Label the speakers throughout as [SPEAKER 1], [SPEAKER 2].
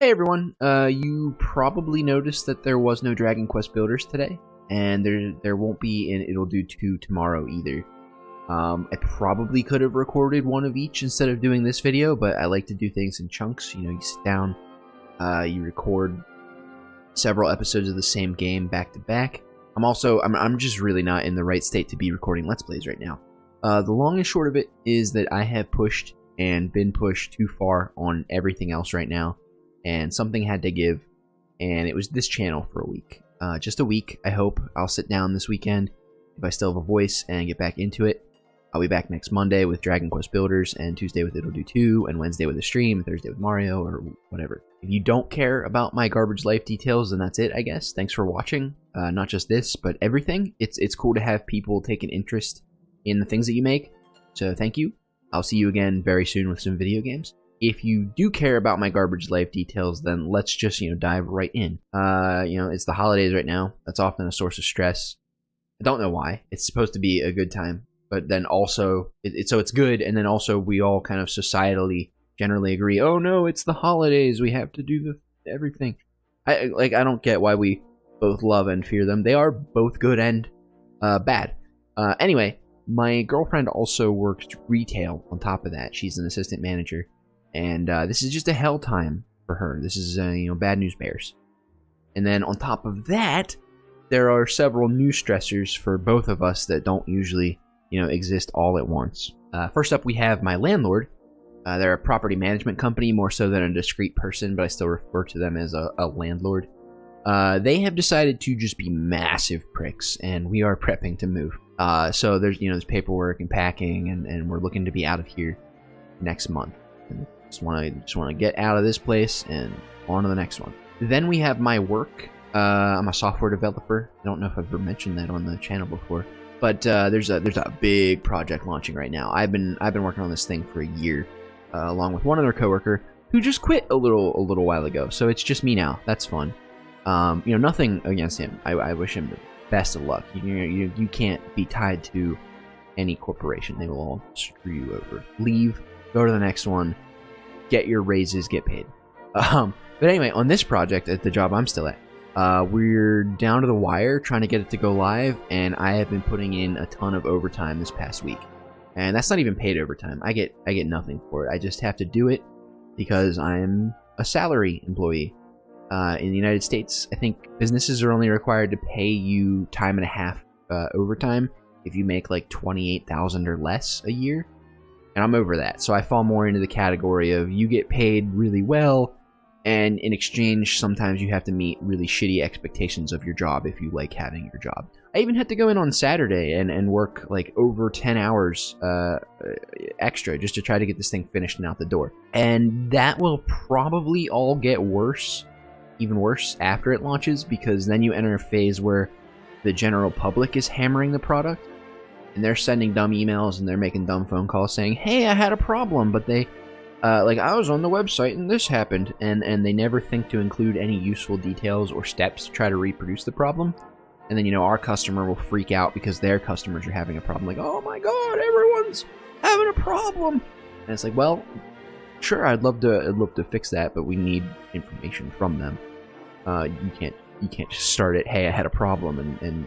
[SPEAKER 1] Hey everyone, you probably noticed that there was no Dragon Quest Builders today, and there won't be in It'll Do 2 tomorrow either. I probably could have recorded one of each instead of doing this video, but I like to do things in chunks. You know, you sit down, you record several episodes of the same game back to back. I'm just really not in the right state to be recording Let's Plays right now. The long and short of it is that I have pushed and been pushed too far on everything else right now. And something had to give, and it was this channel for a week. Just a week, I hope. I'll sit down this weekend, if I still have a voice, and get back into it. I'll be back next Monday with Dragon Quest Builders, and Tuesday with It'll Do 2, and Wednesday with a stream, Thursday with Mario, or whatever. If you don't care about my garbage life details, then that's it, I guess. Thanks for watching. Not just this, but everything. It's cool to have people take an interest in the things that you make, so thank you. I'll see you again very soon with some video games. If you do care about my garbage life details, then let's just, dive right in. It's the holidays right now. That's often a source of stress. I don't know why. It's supposed to be a good time, but then also, so it's good, and then also we all kind of societally generally agree, oh no, it's the holidays, we have to do everything. I don't get why we both love and fear them. They are both good and bad. Anyway, my girlfriend also works retail on top of that. She's an assistant manager. And this is just a hell time for her. This is, bad news bears. And then on top of that, there are several new stressors for both of us that don't usually, exist all at once. First up, we have my landlord. They're a property management company, more so than a discreet person, but I still refer to them as a landlord. They have decided to just be massive pricks, and we are prepping to move. So there's paperwork and packing, and we're looking to be out of here next month. And just want to get out of this place and on to the next one. Then we have my work. I'm a software developer. I don't know if I've ever mentioned that on the channel before, but there's a big project launching right now. I've been working on this thing for a year, along with one other coworker who just quit a little while ago. So it's just me now. That's fun. Nothing against him. I wish him the best of luck. You can't be tied to any corporation. They will all screw you over. Leave. Go to the next one. Get your raises, get paid. But anyway, on this project at the job I'm still at, we're down to the wire trying to get it to go live, and I have been putting in a ton of overtime this past week. And that's not even paid overtime. I get nothing for it. I just have to do it because I'm a salary employee. In the United States, I think businesses are only required to pay you time and a half overtime if you make like $28,000 or less a year. And I'm over that, so I fall more into the category of you get paid really well, and in exchange, sometimes you have to meet really shitty expectations of your job if you like having your job. I even had to go in on Saturday and work like over 10 hours extra just to try to get this thing finished and out the door. And that will probably all get worse, even worse after it launches, because then you enter a phase where the general public is hammering the product. And they're sending dumb emails and they're making dumb phone calls saying, hey, I had a problem, but they, I was on the website and this happened. And they never think to include any useful details or steps to try to reproduce the problem. And then, our customer will freak out because their customers are having a problem. Like, oh my God, everyone's having a problem. And it's like, well, sure, I'd love to fix that, but we need information from them. You can't just start it, hey, I had a problem, and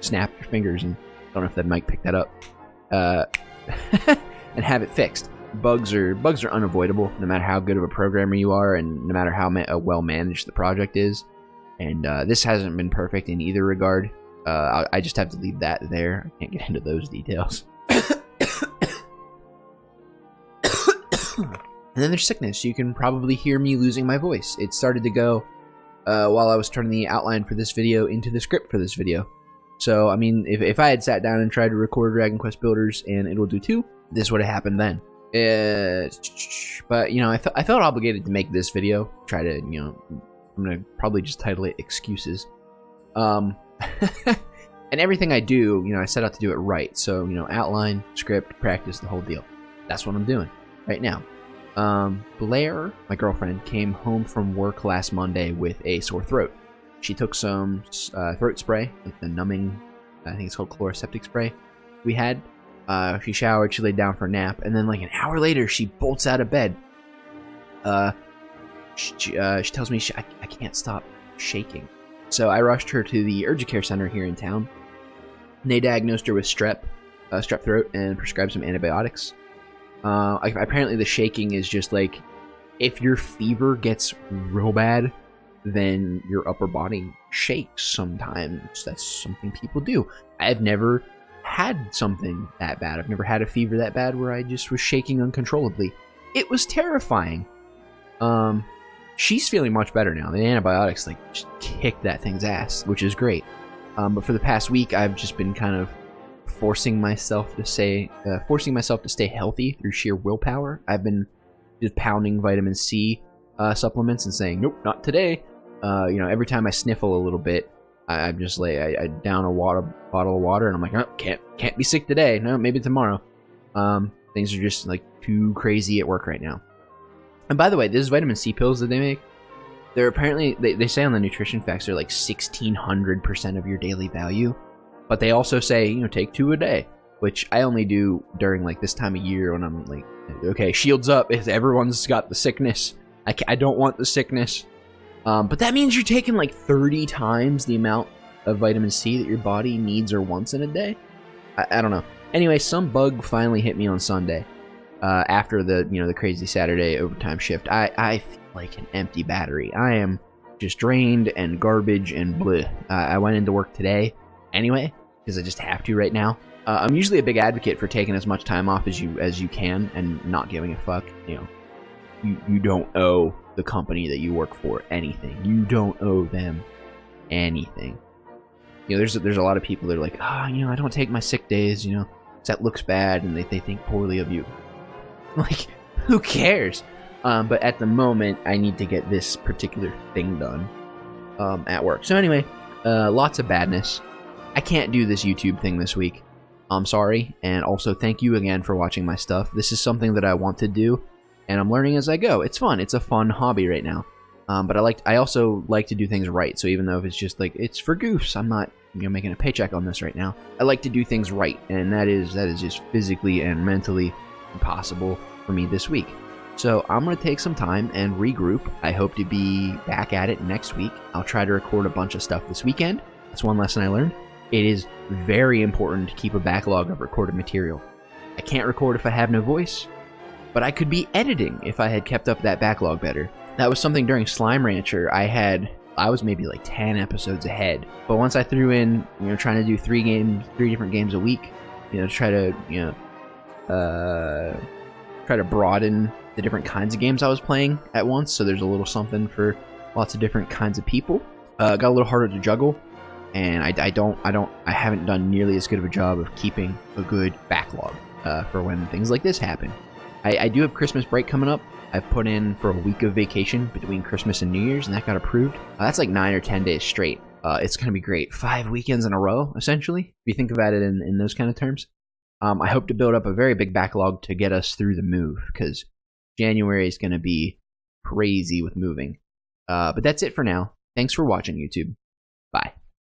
[SPEAKER 1] snap your fingers and I don't know if that mic picked that up, and have it fixed. Bugs are unavoidable, no matter how good of a programmer you are, and no matter how well managed the project is. And this hasn't been perfect in either regard. I just have to leave that there. I can't get into those details. And then there's sickness. You can probably hear me losing my voice. It started to go while I was turning the outline for this video into the script for this video. So, I mean, if I had sat down and tried to record Dragon Quest Builders and It'll Do 2, this would have happened then. But, I felt obligated to make this video. Try to, I'm going to probably just title it Excuses. And everything I do, I set out to do it right. So, outline, script, practice, the whole deal. That's what I'm doing right now. Blair, my girlfriend, came home from work last Monday with a sore throat. She took some throat spray, like the numbing, I think it's called chloroseptic spray we had. She showered, she laid down for a nap, and then like an hour later, she bolts out of bed. she tells me I can't stop shaking. So I rushed her to the urgent care center here in town. And they diagnosed her with strep throat, and prescribed some antibiotics. Apparently the shaking is just like, if your fever gets real bad, then your upper body shakes sometimes. That's something people do. I've never had something that bad. I've never had a fever that bad where I just was shaking uncontrollably. It was terrifying. She's feeling much better now. The antibiotics like just kicked that thing's ass, which is great. But for the past week, I've just been kind of forcing myself to stay healthy through sheer willpower. I've been just pounding vitamin C supplements and saying, nope, not today. Every time I sniffle a little bit, I'm just like, I down a bottle of water, and I'm like, oh, can't be sick today. No, maybe tomorrow. Things are just like too crazy at work right now. And by the way, these vitamin C pills that they make, they're apparently, they say on the nutrition facts, they're like 1,600% of your daily value. But they also say, take 2 a day, which I only do during like this time of year when I'm like, okay, shields up if everyone's got the sickness. I don't want the sickness. But that means you're taking like 30 times the amount of vitamin C that your body needs or wants in a day. I don't know. Anyway, some bug finally hit me on Sunday. After the crazy Saturday overtime shift, I feel like an empty battery. I am just drained and garbage and bleh. I went into work today anyway because I just have to right now. I'm usually a big advocate for taking as much time off as you can and not giving a fuck. You don't owe the company that you work for anything. You don't owe them anything. There's a lot of people that are like, I don't take my sick days. That looks bad, and they think poorly of you. Like, who cares? But at the moment, I need to get this particular thing done at work. So anyway, lots of badness. I can't do this YouTube thing this week. I'm sorry. And also, thank you again for watching my stuff. This is something that I want to do, and I'm learning as I go. It's fun. It's a fun hobby right now. But I also like to do things right. So even though if it's just like, it's for goofs, I'm not making a paycheck on this right now. I like to do things right, and that is just physically and mentally impossible for me this week. So I'm going to take some time and regroup. I hope to be back at it next week. I'll try to record a bunch of stuff this weekend. That's one lesson I learned. It is very important to keep a backlog of recorded material. I can't record if I have no voice, but I could be editing if I had kept up that backlog better. That was something during Slime Rancher. I was maybe like 10 episodes ahead. But once I threw in, trying to do 3 different games a week, try to broaden the different kinds of games I was playing at once. So there's a little something for lots of different kinds of people. Got a little harder to juggle, and I haven't done nearly as good of a job of keeping a good backlog for when things like this happen. I do have Christmas break coming up. I put in for a week of vacation between Christmas and New Year's, and that got approved. That's like 9 or 10 days straight. It's going to be great. 5 weekends in a row, essentially, if you think about it in those kind of terms. I hope to build up a very big backlog to get us through the move, because January is going to be crazy with moving. But that's it for now. Thanks for watching, YouTube. Bye.